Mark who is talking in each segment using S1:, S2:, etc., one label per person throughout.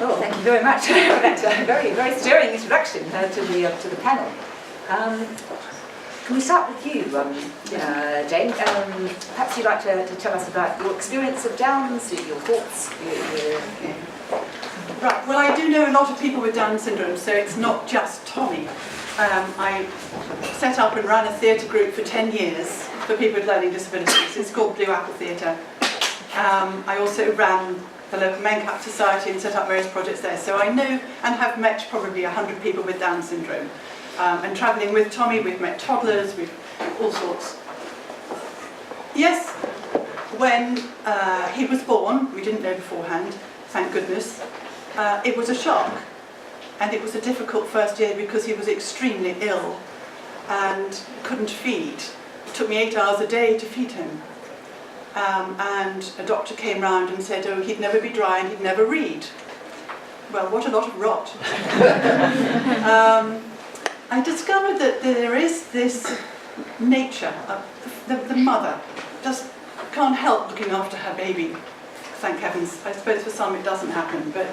S1: Well, thank you very much for that very, very stirring introduction to the panel. Can we start with you, Jane? Perhaps you'd like to tell us about your experience of Downs, your thoughts.
S2: Right, well, I do know a lot of people with Down syndrome, so it's not just Tommy. I set up and ran a theatre group for 10 years for people with learning disabilities. It's called Blue Apple Theatre. I also ran the local MenCap Society and set up various projects there. So I know and have met probably 100 people with Down syndrome. And travelling with Tommy, we've met toddlers, we've all sorts. Yes, when he was born, we didn't know beforehand, thank goodness, it was a shock. And it was a difficult first year because he was extremely ill and couldn't feed. It took me 8 hours a day to feed him. And a doctor came round and said, oh, he'd never be dry and he'd never read. Well, what a lot of rot. I discovered that there is this nature of the mother just can't help looking after her baby. Thank heavens. I suppose for some it doesn't happen, but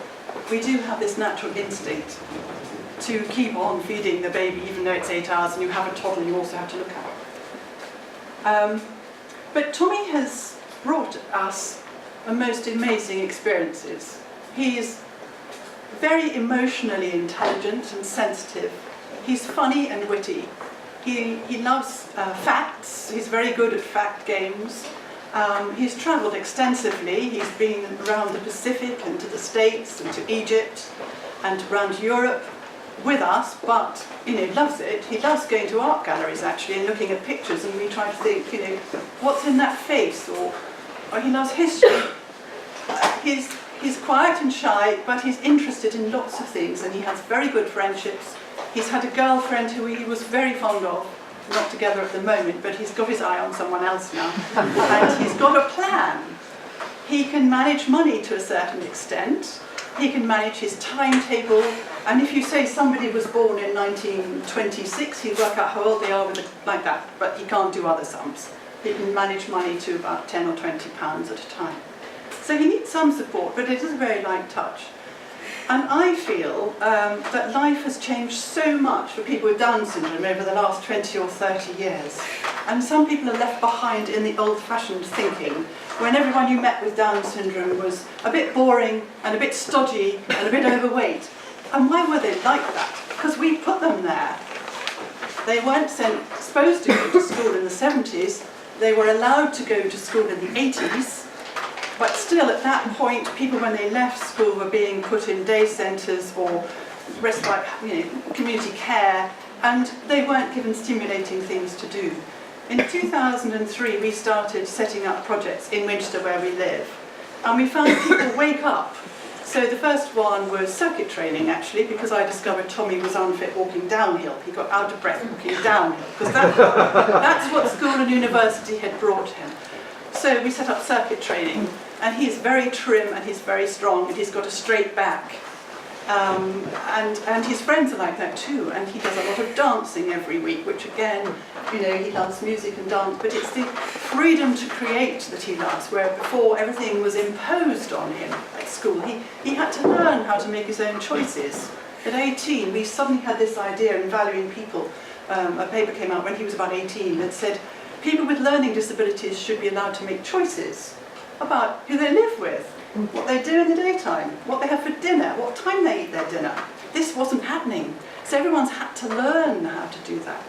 S2: we do have this natural instinct to keep on feeding the baby even though it's 8 hours and you have a toddler you also have to look at. But Tommy has brought us the most amazing experiences. He's very emotionally intelligent and sensitive. He's funny and witty. He loves facts. He's very good at fact games. He's travelled extensively. He's been around the Pacific and to the States and to Egypt and around Europe with us, but loves it. He loves going to art galleries actually and looking at pictures, and we try to think, what's in that face, or he loves history. He's quiet and shy, but he's interested in lots of things, and he has very good friendships. He's had a girlfriend who he was very fond of, not together at the moment, but he's got his eye on someone else now. And he's got a plan. He can manage money to a certain extent. He can manage his timetable. And if you say somebody was born in 1926, he'll work out how old they are like that, but he can't do other sums. He can manage money to about 10 or 20 pounds at a time. So he needs some support, but it is a very light touch. And I feel that life has changed so much for people with Down syndrome over the last 20 or 30 years. And some people are left behind in the old-fashioned thinking, when everyone you met with Down syndrome was a bit boring and a bit stodgy and a bit overweight. And why were they like that? Because we put them there. They weren't supposed to go to school in the 70s. They were allowed to go to school in the 80s. But still, at that point, people, when they left school, were being put in day centres or respite, community care, and they weren't given stimulating things to do. In 2003, we started setting up projects in Winchester, where we live, and we found people wake up. So the first one was circuit training, actually, because I discovered Tommy was unfit walking downhill. He got out of breath walking downhill, because that's what school and university had brought him. So we set up circuit training. And he's very trim and he's very strong and he's got a straight back. And his friends are like that too. And he does a lot of dancing every week, which again, he loves music and dance, but it's the freedom to create that he loves, where before everything was imposed on him at school. He had to learn how to make his own choices. At 18, we suddenly had this idea in Valuing People. A paper came out when he was about 18 that said people with learning disabilities should be allowed to make choices about who they live with, what they do in the daytime, what they have for dinner, what time they eat their dinner. This wasn't happening. So everyone's had to learn how to do that.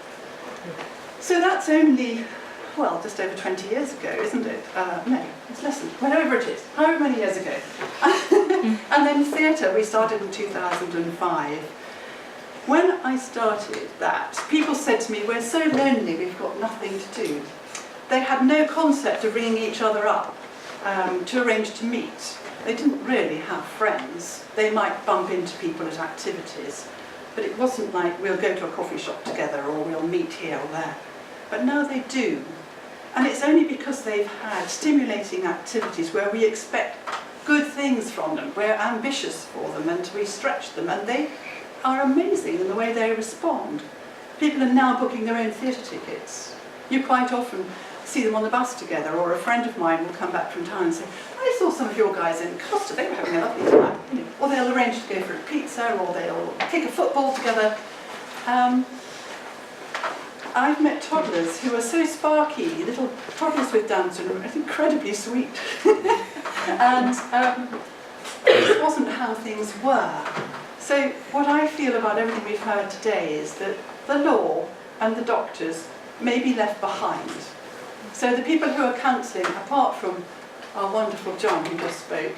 S2: So that's only, well, just over 20 years ago, isn't it? No, it's less than, whatever it is, however many years ago. And then theatre, we started in 2005. When I started that, people said to me, we're so lonely, we've got nothing to do. They had no concept of ringing each other up to arrange to meet. They didn't really have friends. They might bump into people at activities, but it wasn't like we'll go to a coffee shop together or we'll meet here or there. But now they do. And it's only because they've had stimulating activities where we expect good things from them, we're ambitious for them and we stretch them, and they are amazing in the way they respond. People are now booking their own theatre tickets. You quite often see them on the bus together, or a friend of mine will come back from town and say, I saw some of your guys in Costa, they were having a lovely time. or they'll arrange to go for a pizza, or they'll kick a football together. I've met toddlers who are so sparky, little toddlers with Down syndrome, it's incredibly sweet. And this wasn't how things were. So what I feel about everything we've heard today is that the law and the doctors may be left behind. So the people who are counselling, apart from our wonderful John who just spoke,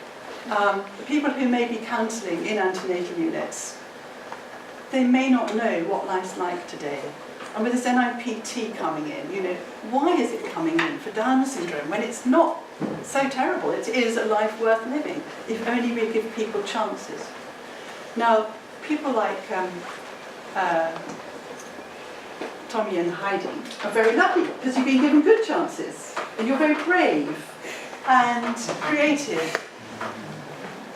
S2: the people who may be counselling in antenatal units, they may not know what life's like today. And with this NIPT coming in, you know, why is it coming in for Down syndrome when it's not so terrible? It is a life worth living, if only we give people chances. Now, people like Tommy and Heidi are very lucky because you've been given good chances and you're very brave and creative.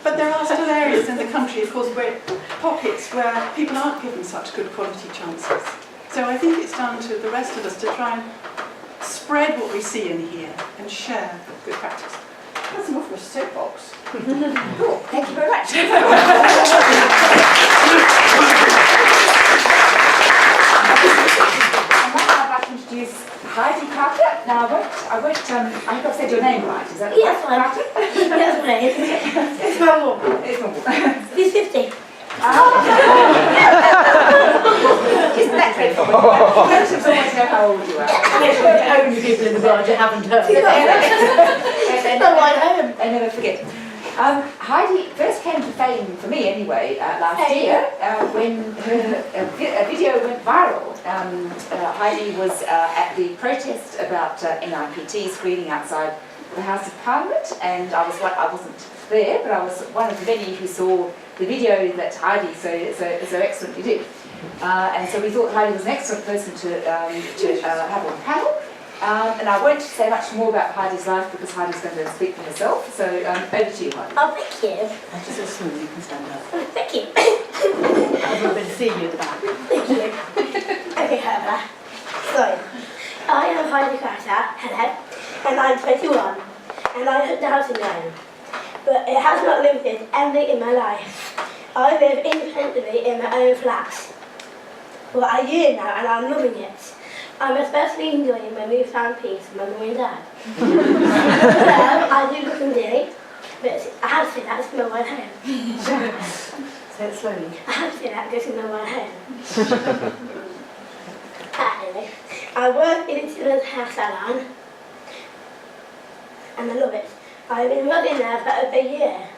S2: But there are still areas in the country, of course, where pockets where people aren't given such good quality chances. So I think it's down to the rest of us to try and spread what we see in here and share good practice. That's enough for a soapbox.
S1: Cool, thank you very much. I'd like to introduce Heidi Crowter. Now, I hope I've said your name right. Is that right?
S3: Yes, Crowter? That's right. It's normal.
S1: It's normal.
S3: He's 50.
S1: Isn't that dreadful? Relatives always know how old you are.
S3: Yes, we're the only people in the world who haven't heard.
S1: I never forget. Heidi first came to fame, for me anyway, last year when a video went viral. Heidi was at the protest about NIPT screening outside the House of Parliament, and I wasn't there, but I was one of the many who saw the video that Heidi so excellently did. And so we thought Heidi was an excellent person to have on the panel. And I won't say much more about Heidi's life because Heidi's going to speak for herself. So over to you, Heidi.
S3: Oh, thank you.
S4: I'm just so small, you can stand up.
S3: Oh, thank you.
S4: I've got a bit of see you at the back.
S3: Thank you. Okay, Heather. So, I am Heidi Crowter, hello, and I'm 21, and I have Down syndrome. But it has not limited anything in my life. I live independently in my own flat for a year now, and I'm loving it. I'm especially enjoying my newfound peace with my mum and dad. I do look and dearly, but I have to say that to my way home.
S4: Say it slowly.
S3: I have to say that because it's my way home. Anyway, I work in a children's hair salon, and I love it. I've been working there for over a year.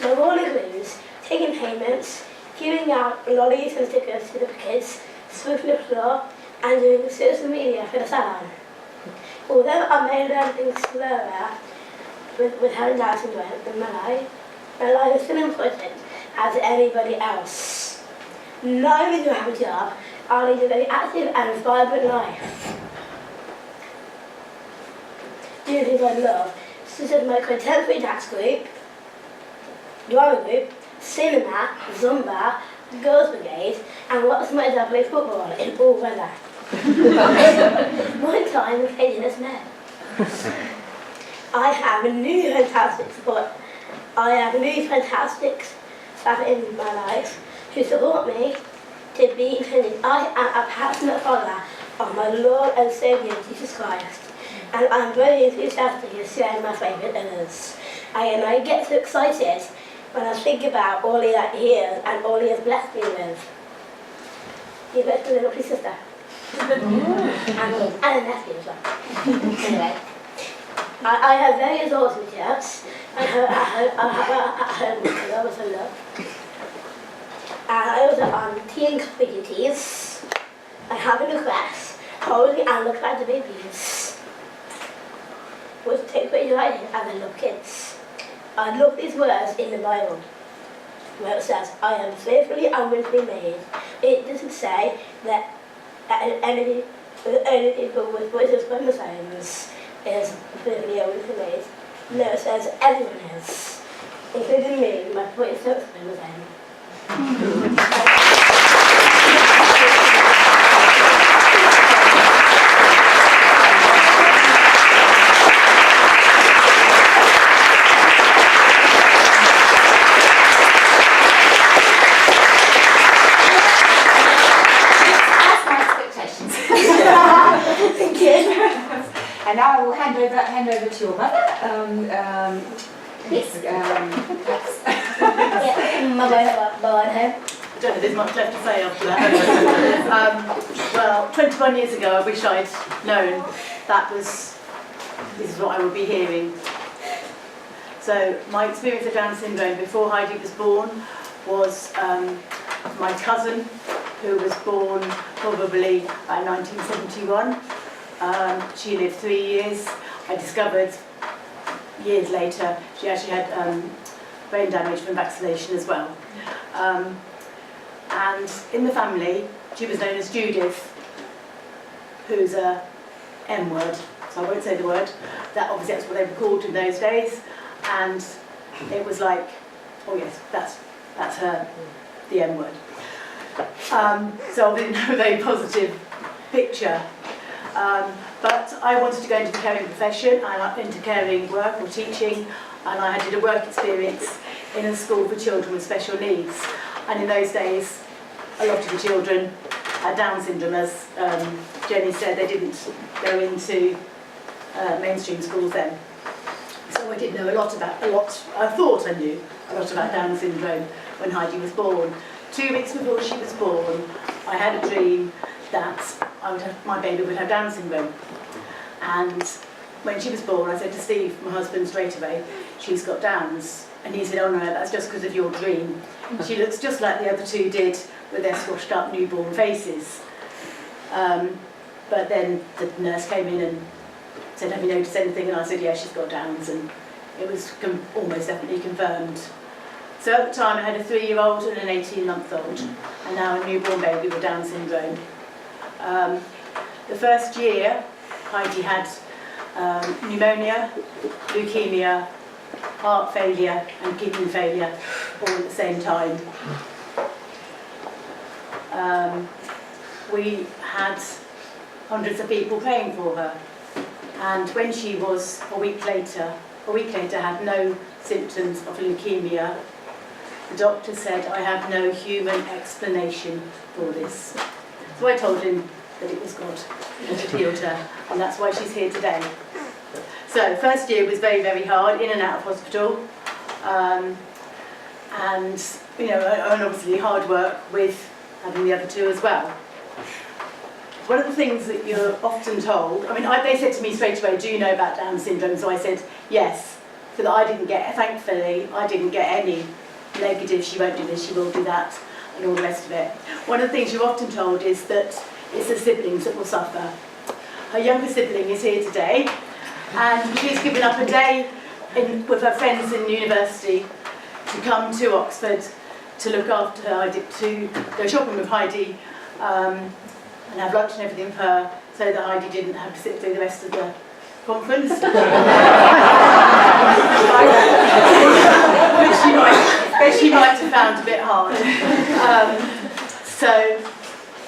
S3: My role includes taking payments, giving out lollies and stickers to the kids, sweeping the floor, and doing social media for the salon. Although I may learn things slower with having Down syndrome in my life is still important as anybody else. Not only do I have a job, I lead a very active and vibrant life. Doing things I love, such as my contemporary dance group, drama group, cinema, Zumba, Girls Brigade, and what's my job play football in all weather. One time occasion as men. I have a new fantastic support. I have new fantastic staff in my life who support me to be independent. I am a passionate follower of my Lord and Saviour Jesus Christ, and I'm very enthusiastic in sharing my faith with others. And I get so excited when I think about all he hears and all he has blessed me with. He blessed my little sister. and a nephew as well. Anyway, I have various alternatives at home with I love. And I also on tea and coffee duties. I have a request, holding and look at the babies. Which take what you like as I love kids. I love these words in the Bible, where it says, I am fearfully and wonderfully made. It doesn't say that any people with voices chromosomes is fearfully and wonderfully made. No, it says everyone is, including me, my voice chromosome.
S1: And now I will hand over to your mother. Yes, perhaps.
S3: Yeah, my home.
S4: I don't know if there's much left to say after that. Well, 21 years ago, I wish I'd known this is what I would be hearing. So my experience of Down syndrome before Heidi was born was my cousin, who was born probably about 1971. She lived 3 years. I discovered years later she actually had brain damage from vaccination as well. And in the family, she was known as Judith, who's a M word, so I won't say the word. Obviously that's what they were called in those days. And it was like, oh yes, that's her, the M word. So I didn't have a very positive picture. But I wanted to go into the caring profession and into caring work or teaching, and I did a work experience in a school for children with special needs. And in those days, a lot of the children had Down syndrome, as Jenny said. They didn't go into mainstream schools then. So I did know I thought I knew a lot about Down syndrome when Heidi was born. 2 weeks before she was born, I had a dream that my baby would have Down syndrome. And when she was born, I said to Steve, my husband, straight away, she's got Downs. And he said, oh no, that's just because of your dream. She looks just like the other two did with their squashed up newborn faces. But then the nurse came in and said, have you noticed anything? And I said, yeah, she's got Downs. And it was almost definitely confirmed. So at the time I had a 3-year-old and an 18-month-old, and now a newborn baby with Down syndrome. The first year, Heidi had pneumonia, leukemia, heart failure and kidney failure all at the same time. We had hundreds of people praying for her, and when she was a week later had no symptoms of leukemia, the doctor said, I have no human explanation for this. So I told him that it was God that had healed her, and that's why she's here today. So first year was very, very hard, in and out of hospital, and obviously hard work with having the other two as well. One of the things that you're often told, they said to me straight away, do you know about Down syndrome? So I said yes, so that thankfully I didn't get any negative, she won't do this, she will do that, and all the rest of it. One of the things you're often told is that it's the siblings that will suffer. Her younger sibling is here today, and she's given up a day with her friends in university to come to Oxford to look after her, to go shopping with Heidi, and have lunch and everything for her, so that Heidi didn't have to sit through the rest of the conference. Which she might have found a bit hard. So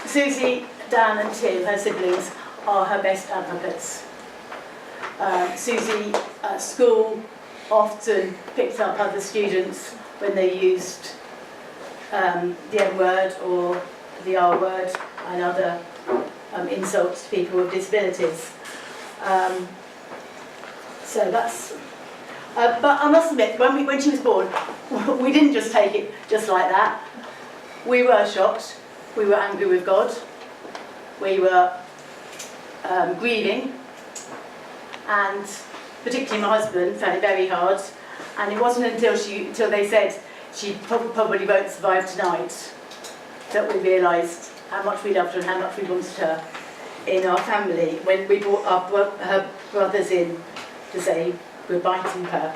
S4: Susie, Dan and Tim, her siblings, are her best advocates. Susie at school often picked up other students when they used the M word or the R word and other insults to people with disabilities. So that's. But I must admit, when she was born, we didn't just take it just like that. We were shocked. We were angry with God. We were grieving, and particularly my husband found it very hard. And it wasn't until they said she probably won't survive tonight that we realised how much we loved her and how much we wanted her in our family. When we brought her brothers in to say goodbye to her,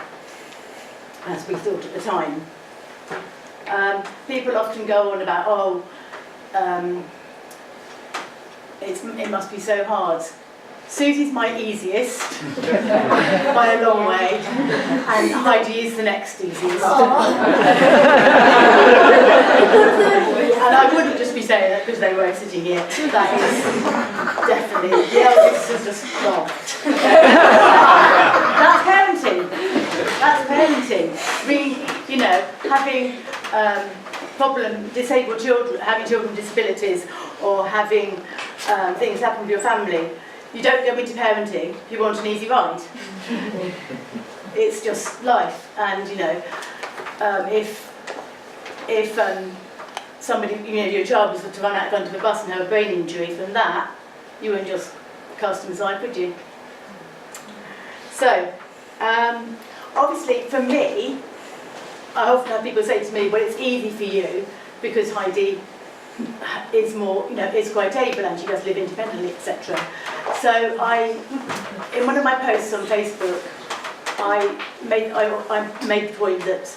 S4: as we thought at the time. People often go on about, it must be so hard. Susie's my easiest, by a long way, and Heidi is the next easiest. And I wouldn't just be saying that because they were sitting here. That is definitely, the eldest is just not. That's parenting. That's parenting. Having disabled children, having children with disabilities, or having things happen to your family, You don't go into parenting if you want an easy ride. It's just life, and you know, if somebody, you know, your child was to run out in front of a bus and have a brain injury from that, you wouldn't just cast them aside, would you? So, obviously for me, I often have people say to me, well, it's easy for you because Heidi is more, you know, is quite able and she does live independently, etc. So in one of my posts on Facebook, I made the point that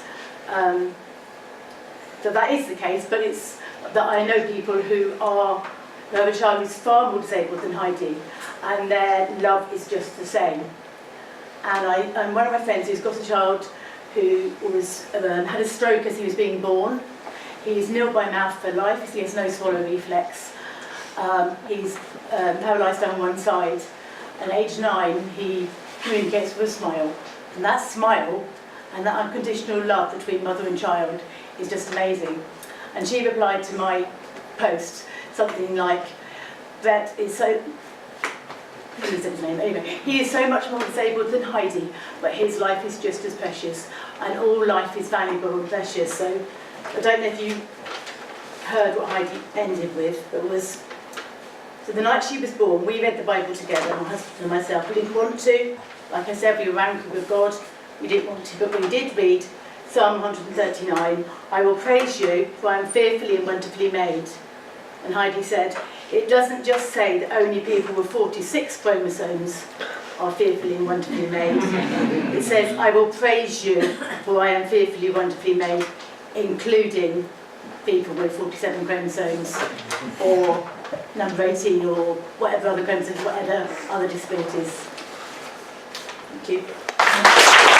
S4: that is the case, but it's that I know people who have a child who's far more disabled than Heidi, and their love is just the same. And one of my friends who's got a child who was had a stroke as he was being born. He's nil by mouth for life, he has no swallow reflex. He's paralysed down one side, and at age 9 he communicates with a smile. And that smile and that unconditional love between mother and child is just amazing. And she replied to my post something like, "That is so..." Anyway, he is so much more disabled than Heidi, but his life is just as precious, and all life is valuable and precious. So I don't know if you heard what Heidi ended with, but it was, so the night she was born, we read the Bible together, my husband and myself. We didn't want to, like I said, we were angry with God, we didn't want to, but we did read Psalm 139, "I will praise you, for I am fearfully and wonderfully made." And Heidi said, it doesn't just say that only people with 46 chromosomes are fearfully and wonderfully made. It says, "I will praise you, for I am fearfully and wonderfully made," including people with 47 chromosomes, or number 18, or whatever other chromosomes, whatever other disabilities. Thank you.